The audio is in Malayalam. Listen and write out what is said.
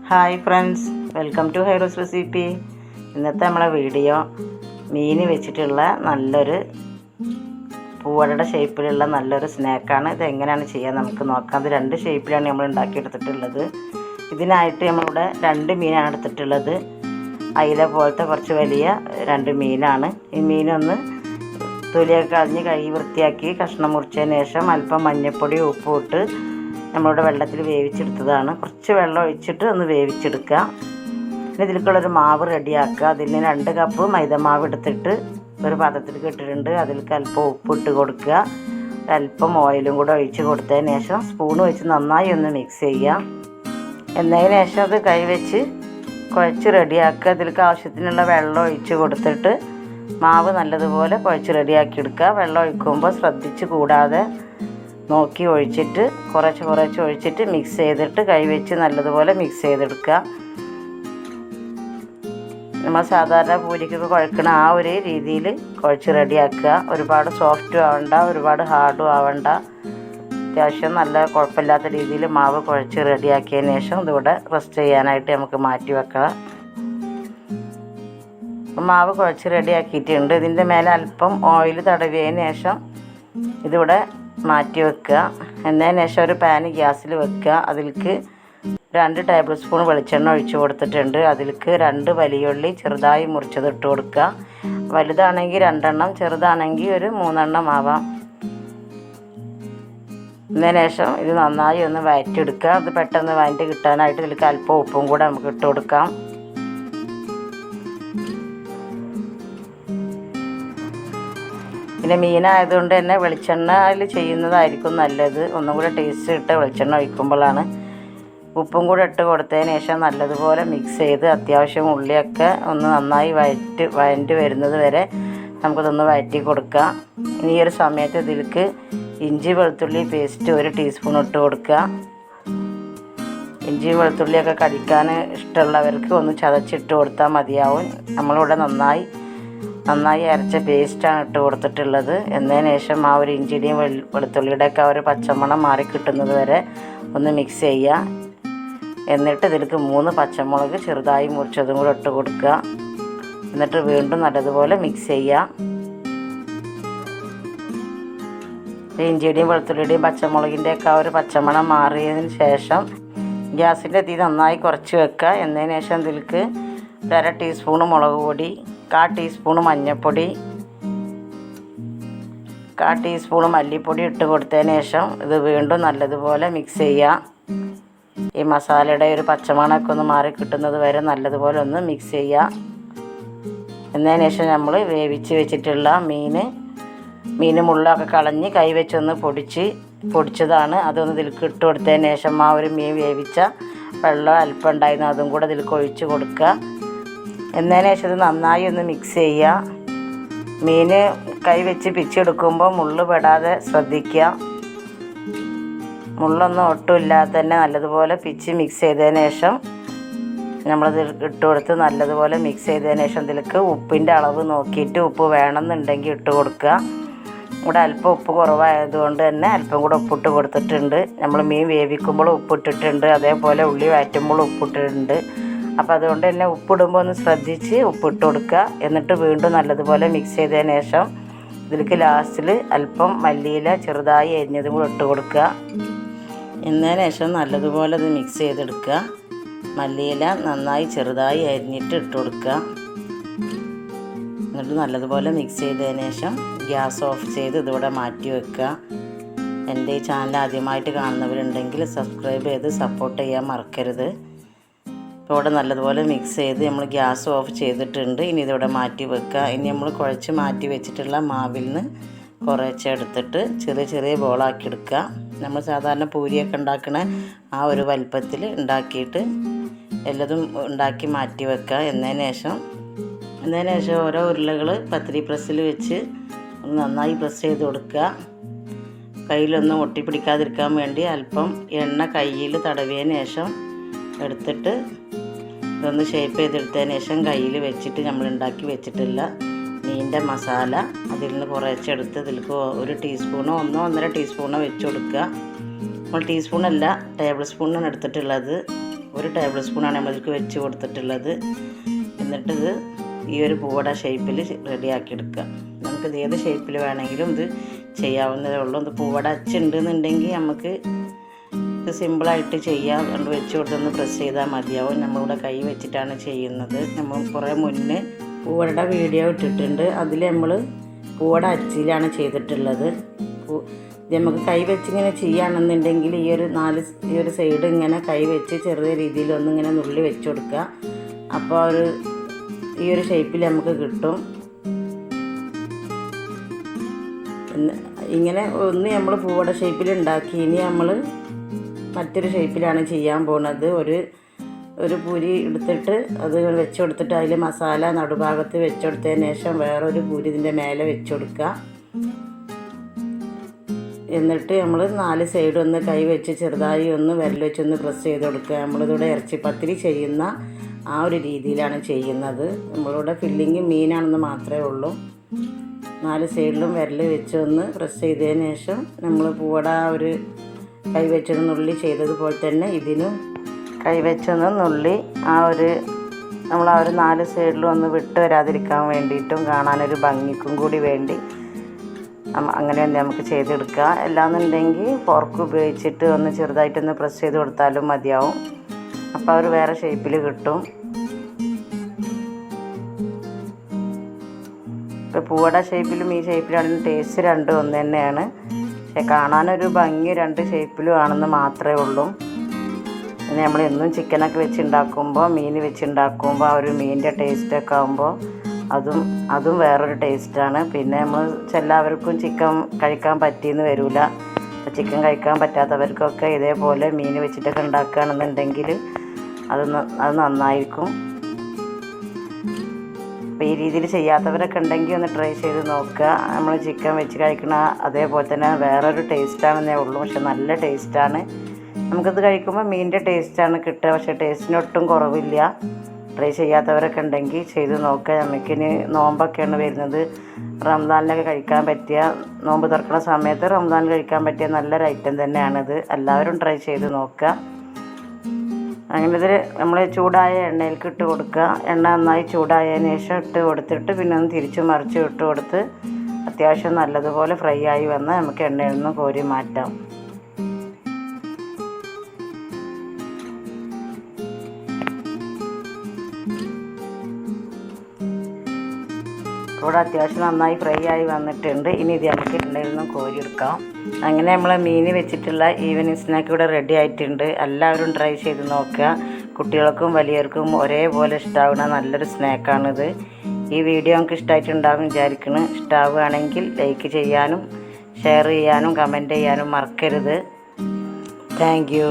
ഹായ് ഫ്രണ്ട്സ്, വെൽക്കം ടു ഹൈറോസ് റെസിപ്പി. ഇന്നത്തെ നമ്മളെ വീഡിയോ മീൻ വെച്ചിട്ടുള്ള നല്ലൊരു പൂവടയുടെ ഷേപ്പിലുള്ള നല്ലൊരു സ്നാക്കാണ്. ഇതെങ്ങനെയാണ് ചെയ്യുക നമുക്ക് നോക്കാം. അത് രണ്ട് ഷേപ്പിലാണ് നമ്മൾ ഉണ്ടാക്കിയെടുത്തിട്ടുള്ളത്. ഇതിനായിട്ട് നമ്മളിവിടെ 2 മീനാണ് എടുത്തിട്ടുള്ളത്. അയില പോലത്തെ കുറച്ച് വലിയ 2 മീനാണ്. ഈ മീനൊന്ന് തൊലിയൊക്കെ കളഞ്ഞ് കഴുകി വൃത്തിയാക്കി കഷ്ണം മുറിച്ചതിന് ശേഷം അല്പം മഞ്ഞൾപ്പൊടി ഉപ്പും ഇട്ട് നമ്മളിവിടെ വെള്ളത്തിൽ വേവിച്ചെടുത്തതാണ്. കുറച്ച് വെള്ളം ഒഴിച്ചിട്ട് ഒന്ന് വേവിച്ചെടുക്കുക. പിന്നെ ഇതിലേക്കുള്ളൊരു മാവ് റെഡിയാക്കുക. അതിന് 2 കപ്പ് മൈദമാവ് എടുത്തിട്ട് ഒരു പാത്രത്തിലേക്ക് ഇട്ടിട്ടുണ്ട്. അതിലേക്ക് അല്പം ഉപ്പിട്ട് കൊടുക്കുക. അല്പം ഓയിലും കൂടെ ഒഴിച്ച് കൊടുത്തതിന് ശേഷം സ്പൂൺ വെച്ച് നന്നായി ഒന്ന് മിക്സ് ചെയ്യുക. എന്നതിന് ശേഷം അത് കൈവച്ച് കുഴച്ച് റെഡിയാക്കുക. അതിലേക്ക് ആവശ്യത്തിനുള്ള വെള്ളം ഒഴിച്ച് കൊടുത്തിട്ട് മാവ് നല്ലതുപോലെ കുഴച്ച് റെഡിയാക്കി എടുക്കുക. വെള്ളം ഒഴിക്കുമ്പോൾ ശ്രദ്ധിച്ച് കൂടാതെ നോക്കി ഒഴിച്ചിട്ട് കുറച്ച് ഒഴിച്ചിട്ട് മിക്സ് ചെയ്തിട്ട് കൈവച്ച് നല്ലതുപോലെ മിക്സ് ചെയ്തെടുക്കുക. നമ്മൾ സാധാരണ പൂരിക്കൊക്കെ കുഴക്കണ ആ ഒരു രീതിയിൽ കുഴച്ച് റെഡിയാക്കുക. ഒരുപാട് സോഫ്റ്റും ആവണ്ട, ഒരുപാട് ഹാർഡും ആവണ്ട. അത്യാവശ്യം നല്ല കുഴപ്പമില്ലാത്ത രീതിയിൽ മാവ് കുഴച്ച് റെഡിയാക്കിയതിന് ശേഷം ഇതിവിടെ റെസ്റ്റ് ചെയ്യാനായിട്ട് നമുക്ക് മാറ്റി വെക്കാം. മാവ് കുഴച്ച് റെഡിയാക്കിയിട്ടുണ്ട്. ഇതിൻ്റെ മേലെ അല്പം ഓയിൽ തടവിയതിന് ശേഷം ഇതിവിടെ മാറ്റി വെക്കുക. എന്നതിന് ശേഷം ഒരു പാന് ഗ്യാസിൽ വെക്കുക. അതിലേക്ക് 2 ടേബിൾ സ്പൂൺ വെളിച്ചെണ്ണ ഒഴിച്ച് കൊടുത്തിട്ടുണ്ട്. അതിലേക്ക് 2 വലിയ ഉള്ളി ചെറുതായി മുറിച്ചത് ഇട്ട് കൊടുക്കുക. വലുതാണെങ്കിൽ 2 എണ്ണം, ചെറുതാണെങ്കിൽ ഒരു 3 എണ്ണം ആവാം. എന്നതിന് ശേഷം ഇത് നന്നായി ഒന്ന് വഴറ്റിയെടുക്കുക. അത് പെട്ടെന്ന് വഴറ്റി കിട്ടാനായിട്ട് ഇതിലേക്ക് അല്പം ഉപ്പും കൂടെ നമുക്ക് ഇട്ട് കൊടുക്കാം. പിന്നെ മീനായതുകൊണ്ട് തന്നെ വെളിച്ചെണ്ണയിൽ ചെയ്യുന്നതായിരിക്കും നല്ലത്. ഒന്നും കൂടെ ടേസ്റ്റ് ഇട്ട് വെളിച്ചെണ്ണ ഒഴിക്കുമ്പോഴാണ്. ഉപ്പും കൂടെ ഇട്ട് കൊടുത്തതിന് ശേഷം നല്ലതുപോലെ മിക്സ് ചെയ്ത് അത്യാവശ്യം ഉള്ളിയൊക്കെ ഒന്ന് നന്നായി വഴറ്റി വരുന്നത് വരെ നമുക്കിതൊന്ന് വഴറ്റി കൊടുക്കാം. ഇനി ഈ ഒരു സമയത്ത് ഇതിലേക്ക് ഇഞ്ചി വെളുത്തുള്ളി പേസ്റ്റ് 1 ടീസ്പൂൺ ഇട്ട് കൊടുക്കുക. ഇഞ്ചി വെളുത്തുള്ളിയൊക്കെ കടിക്കാൻ ഇഷ്ടമുള്ളവർക്ക് ഒന്ന് ചതച്ചിട്ട് കൊടുത്താൽ മതിയാവും. നമ്മളിവിടെ നന്നായി അരച്ച പേസ്റ്റാണ് ഇട്ട് കൊടുത്തിട്ടുള്ളത്. എന്നതിന് ശേഷം ആ ഒരു ഇഞ്ചിയുടെയും വെളുത്തുള്ളിയുടെയൊക്കെ ആ ഒരു പച്ചമണം മാറി കിട്ടുന്നത് വരെ ഒന്ന് മിക്സ് ചെയ്യുക. എന്നിട്ട് ഇതിലേക്ക് 3 പച്ചമുളക് ചെറുതായി മുറിച്ചതും കൂടെ ഇട്ട് കൊടുക്കുക. എന്നിട്ട് വീണ്ടും നല്ലതുപോലെ മിക്സ് ചെയ്യുക. ഇഞ്ചിയുടെയും വെളുത്തുള്ളിയുടെയും പച്ചമുളകിൻ്റെയൊക്കെ ആ ഒരു പച്ചമണം മാറിയതിന് ശേഷം ഗ്യാസിൻ്റെ തീ നന്നായി കുറച്ച് വെക്കുക. എന്നതിന് ശേഷം ഇതിലേക്ക് 1/2 ടീസ്പൂണ് മുളക് പൊടി, 1/4 ടീസ്പൂണ് മഞ്ഞൾപ്പൊടി, 1/4 ടീസ്പൂണ് മല്ലിപ്പൊടി ഇട്ട് കൊടുത്തതിന് ശേഷം ഇത് വീണ്ടും നല്ലതുപോലെ മിക്സ് ചെയ്യുക. ഈ മസാലയുടെ ഒരു പച്ചമണമൊക്കെ ഒന്ന് മാറി കിട്ടുന്നത് വരെ നല്ലതുപോലെ ഒന്ന് മിക്സ് ചെയ്യുക. എന്നതിന് ശേഷം നമ്മൾ വേവിച്ച് വെച്ചിട്ടുള്ള മീൻ മുള്ളൊക്കെ കളഞ്ഞ് കൈവച്ചൊന്ന് പൊടിച്ചതാണ്. അതൊന്ന് ഇതിലേക്ക് ഇട്ട് കൊടുത്തതിന് ശേഷം ആ ഒരു മീൻ വേവിച്ച വെള്ളം അല്പം ഉണ്ടായിരുന്നു, അതും കൂടെ ഇതിലേക്ക് ഒഴിച്ച് കൊടുക്കുക. എന്നതിന് ശേഷം ഇത് നന്നായി ഒന്ന് മിക്സ് ചെയ്യുക. മീൻ കൈവച്ച് പിച്ചെടുക്കുമ്പോൾ മുള്ള് പെടാതെ ശ്രദ്ധിക്കുക. മുള്ളൊന്നും ഒട്ടും ഇല്ലാതെ തന്നെ നല്ലതുപോലെ പിച്ച് മിക്സ് ചെയ്തതിന് ശേഷം നമ്മളത് ഇട്ട് കൊടുത്ത് നല്ലതുപോലെ മിക്സ് ചെയ്തതിന് ശേഷം ഇതിലേക്ക് ഉപ്പിൻ്റെ അളവ് നോക്കിയിട്ട് ഉപ്പ് വേണമെന്നുണ്ടെങ്കിൽ ഇട്ട് കൊടുക്കുക. ഇവിടെ അല്പം ഉപ്പ് കുറവായതുകൊണ്ട് തന്നെ അല്പം കൂടെ ഉപ്പിട്ട് കൊടുത്തിട്ടുണ്ട്. നമ്മൾ മീൻ വേവിക്കുമ്പോൾ ഉപ്പിട്ടിട്ടുണ്ട്, അതേപോലെ ഉള്ളി വഴറ്റുമ്പോൾ ഉപ്പിട്ടിട്ടുണ്ട്. അപ്പോൾ അതുകൊണ്ട് തന്നെ ഉപ്പിടുമ്പോൾ ഒന്ന് ശ്രദ്ധിച്ച് ഉപ്പിട്ട് കൊടുക്കുക. എന്നിട്ട് വീണ്ടും നല്ലതുപോലെ മിക്സ് ചെയ്തതിന് ശേഷം ഇതിലേക്ക് ലാസ്റ്റിൽ അല്പം മല്ലിയില ചെറുതായി അരിഞ്ഞതും കൂടെ ഇട്ട് കൊടുക്കുക. എന്നതിന് ശേഷം നല്ലതുപോലെ അത് മിക്സ് ചെയ്തെടുക്കുക. മല്ലിയില നന്നായി ചെറുതായി അരിഞ്ഞിട്ട് ഇട്ട് കൊടുക്കുക. എന്നിട്ട് നല്ലതുപോലെ മിക്സ് ചെയ്തതിന് ശേഷം ഗ്യാസ് ഓഫ് ചെയ്ത് ഇതിവിടെ മാറ്റി വെക്കുക. എൻ്റെ ഈ ചാനൽ ആദ്യമായിട്ട് കാണുന്നവരുണ്ടെങ്കിൽ സബ്സ്ക്രൈബ് ചെയ്ത് സപ്പോർട്ട് ചെയ്യാൻ മറക്കരുത്. ഇപ്പോൾ ഇവിടെ നല്ലതുപോലെ മിക്സ് ചെയ്ത് നമ്മൾ ഗ്യാസ് ഓഫ് ചെയ്തിട്ടുണ്ട്. ഇനി ഇതിവിടെ മാറ്റി വെക്കുക. ഇനി നമ്മൾ കുഴച്ച് മാറ്റി വെച്ചിട്ടുള്ള മാവിൽ നിന്ന് കുറച്ച് എടുത്തിട്ട് ചെറിയ ബോളാക്കി എടുക്കുക. നമ്മൾ സാധാരണ പൂരിയൊക്കെ ഉണ്ടാക്കുന്ന ആ ഒരു വലുപ്പത്തിൽ ഉണ്ടാക്കിയിട്ട് എല്ലതും ഉണ്ടാക്കി മാറ്റി വെക്കുക. എന്നതിന് ശേഷം ഓരോ ഉരുളകൾ പത്തിരി പ്രസ്സിൽ വെച്ച് നന്നായി പ്രസ് ചെയ്ത് കൊടുക്കുക. കയ്യിലൊന്നും ഒട്ടിപ്പിടിക്കാതിരിക്കാൻ വേണ്ടി അല്പം എണ്ണ കയ്യിൽ തടവിയതിന് ശേഷം എടുത്തിട്ട് ഇതൊന്ന് ഷേപ്പ് ചെയ്തെടുത്തതിന് ശേഷം കയ്യിൽ വെച്ചിട്ട് നമ്മൾ ഉണ്ടാക്കി വെച്ചിട്ടില്ല മീനിൻ്റെ മസാല അതിൽ നിന്ന് കുറച്ചെടുത്ത് ഇതിലേക്ക് 1 ടീസ്പൂണോ 1.5 ടീസ്പൂണോ വെച്ച് കൊടുക്കുക. നമ്മൾ ടീസ്പൂണല്ല ടേബിൾ സ്പൂണാണ് എടുത്തിട്ടുള്ളത്. 1 ടേബിൾ സ്പൂണാണ് നമ്മൾക്ക് വെച്ച് കൊടുത്തിട്ടുള്ളത്. എന്നിട്ടിത് ഈ ഒരു പൂവട ഷേപ്പിൽ റെഡിയാക്കി എടുക്കുക. നമുക്കിത് ഏത് ഷേപ്പിൽ വേണമെങ്കിലും ഇത് ചെയ്യാവുന്നതേ ഉള്ളൂ. ഇത് പൂവട അച്ചുണ്ടെന്നുണ്ടെങ്കിൽ നമുക്ക് ഇത് സിമ്പിളായിട്ട് ചെയ്യാം. അതുകൊണ്ട് വെച്ച് കൊടുത്തൊന്ന് പ്രസ് ചെയ്താൽ മതിയാവും. നമ്മളിവിടെ കൈ വെച്ചിട്ടാണ് ചെയ്യുന്നത്. നമ്മൾ കുറേ മുന്നേ പൂവടയുടെ വീഡിയോ ഇട്ടിട്ടുണ്ട്. അതിൽ നമ്മൾ പൂവട അച്ചിലാണ് ചെയ്തിട്ടുള്ളത്. ഇത് നമുക്ക് കൈ വെച്ചിങ്ങനെ ചെയ്യുകയാണെന്നുണ്ടെങ്കിൽ ഈ ഒരു സൈഡ് ഇങ്ങനെ കൈ വെച്ച് ചെറിയ രീതിയിൽ ഒന്നിങ്ങനെ നുള്ളി വെച്ച് കൊടുക്കുക. അപ്പോൾ ഈ ഒരു ഷേപ്പിൽ നമുക്ക് കിട്ടും. ഇങ്ങനെ ഒന്ന് നമ്മൾ പൂവട ഷേപ്പിൽ ഉണ്ടാക്കി. ഇനി നമ്മൾ മറ്റൊരു ഷേപ്പിലാണ് ചെയ്യാൻ പോകുന്നത്. ഒരു പൂരി എടുത്തിട്ട് അത് വെച്ച് കൊടുത്തിട്ട് അതിൽ മസാല നടുഭാഗത്ത് വെച്ച് കൊടുത്തതിന് ശേഷം വേറൊരു പൂരി ഇതിൻ്റെ മേലെ വെച്ച് കൊടുക്കുക. എന്നിട്ട് നമ്മൾ 4 സൈഡ് ഒന്ന് കൈ വെച്ച് ചെറുതായി ഒന്ന് വിരൽ വെച്ചൊന്ന് പ്രസ് ചെയ്ത് കൊടുക്കുക. നമ്മളിവിടെ ഇറച്ചിപ്പത്തിരി ചെയ്യുന്ന ആ ഒരു രീതിയിലാണ് ചെയ്യുന്നത്. നമ്മളിവിടെ ഫില്ലിങ് മീനാണെന്ന് മാത്രമേ ഉള്ളൂ. 4 സൈഡിലും വിരൽ വെച്ച് ഒന്ന് പ്രസ് ചെയ്തതിന് ശേഷം നമ്മൾ പൂവട ഒരു കൈ വെച്ചൊന്ന് നുള്ളി ചെയ്തതുപോലെ തന്നെ ഇതിനും കൈ വെച്ചൊന്ന് നുള്ളി നമ്മൾ ആ ഒരു 4 സൈഡിലും ഒന്ന് വിട്ട് വരാതിരിക്കാൻ വേണ്ടിയിട്ടും കാണാനൊരു ഭംഗിക്കും കൂടി വേണ്ടി അങ്ങനെ നമുക്ക് ചെയ്തെടുക്കുക. അല്ലാന്നുണ്ടെങ്കിൽ ഫോർക്ക് ഉപയോഗിച്ചിട്ട് ഒന്ന് ചെറുതായിട്ടൊന്ന് പ്രസ് ചെയ്ത് കൊടുത്താലും മതിയാവും. അപ്പോൾ അവർ വേറെ ഷേപ്പിൽ കിട്ടും. ഇപ്പോൾ പൂവട ഷേപ്പിലും ഈ ഷേപ്പിലാണെങ്കിൽ ടേസ്റ്റ് രണ്ടും ഒന്ന് തന്നെയാണ്. പക്ഷെ കാണാനൊരു ഭംഗി 2 ഷേപ്പിലും ആണെന്ന് മാത്രമേ ഉള്ളൂ. പിന്നെ നമ്മൾ എന്നും ചിക്കനൊക്കെ വെച്ചുണ്ടാക്കുമ്പോൾ മീൻ വെച്ചുണ്ടാക്കുമ്പോൾ ആ ഒരു മീനിൻ്റെ ടേസ്റ്റൊക്കെ ആകുമ്പോൾ അതും വേറൊരു ടേസ്റ്റാണ്. പിന്നെ നമ്മൾ എല്ലാവർക്കും ചിക്കൻ കഴിക്കാൻ പറ്റിയെന്ന് വരില്ല. ചിക്കൻ കഴിക്കാൻ പറ്റാത്തവർക്കൊക്കെ ഇതേപോലെ മീൻ വെച്ചിട്ടൊക്കെ ഉണ്ടാക്കുകയാണെന്നുണ്ടെങ്കിൽ അത് നന്നായിരിക്കും. അപ്പോൾ ഈ രീതിയിൽ ചെയ്യാത്തവരൊക്കെ ഉണ്ടെങ്കിൽ ഒന്ന് ട്രൈ ചെയ്ത് നോക്കുക. നമ്മൾ ചിക്കൻ വെച്ച് കഴിക്കണ അതേപോലെ തന്നെ വേറൊരു ടേസ്റ്റാണെന്നേ ഉള്ളൂ. പക്ഷെ നല്ല ടേസ്റ്റാണ്. നമുക്കത് കഴിക്കുമ്പോൾ മീനിൻ്റെ ടേസ്റ്റാണ് കിട്ടുക. പക്ഷേ ടേസ്റ്റിനൊട്ടും കുറവില്ല. ട്രൈ ചെയ്യാത്തവരൊക്കെ ഉണ്ടെങ്കിൽ ചെയ്ത് നോക്കുക. നമുക്കിനി നോമ്പൊക്കെയാണ് വരുന്നത്. റംസാനിലൊക്കെ കഴിക്കാൻ പറ്റിയ, നോമ്പ് തുറക്കുന്ന സമയത്ത് റംസാനിൽ കഴിക്കാൻ പറ്റിയ നല്ലൊരു ഐറ്റം തന്നെയാണിത്. എല്ലാവരും ട്രൈ ചെയ്ത് നോക്കുക. അങ്ങനെ ഇതിൽ നമ്മൾ ചൂടായ എണ്ണയിലേക്ക് ഇട്ട് കൊടുക്കുക. എണ്ണ നന്നായി ചൂടായതിന് ശേഷം ഇട്ട് കൊടുത്തിട്ട് പിന്നെ ഒന്ന് തിരിച്ചു മറിച്ച് ഇട്ട് കൊടുത്ത് അത്യാവശ്യം നല്ലതുപോലെ ഫ്രൈ ആയി വന്നാൽ നമുക്ക് എണ്ണയിൽ നിന്ന് കോരി മാറ്റാം. ഇവിടെ അത്യാവശ്യം നന്നായി ഫ്രൈ ആയി വന്നിട്ടുണ്ട്. ഇനി ഇത് നമുക്ക് എണ്ണയിൽ നിന്നും കോരിയെടുക്കാം. അങ്ങനെ നമ്മൾ മീൻ വെച്ചിട്ടുള്ള ഈവനിങ് സ്നാക്ക് ഇവിടെ റെഡി ആയിട്ടുണ്ട്. എല്ലാവരും ട്രൈ ചെയ്ത് നോക്കുക. കുട്ടികൾക്കും വലിയവർക്കും ഒരേപോലെ ഇഷ്ടമാവുന്ന നല്ലൊരു സ്നാക്കാണിത്. ഈ വീഡിയോ നമുക്ക് ഇഷ്ടമായിട്ടുണ്ടാകും വിചാരിക്കുന്നു. ഇഷ്ടമാവുകയാണെങ്കിൽ ലൈക്ക് ചെയ്യാനും ഷെയർ ചെയ്യാനും കമൻറ്റ് ചെയ്യാനും മറക്കരുത്. Thank you.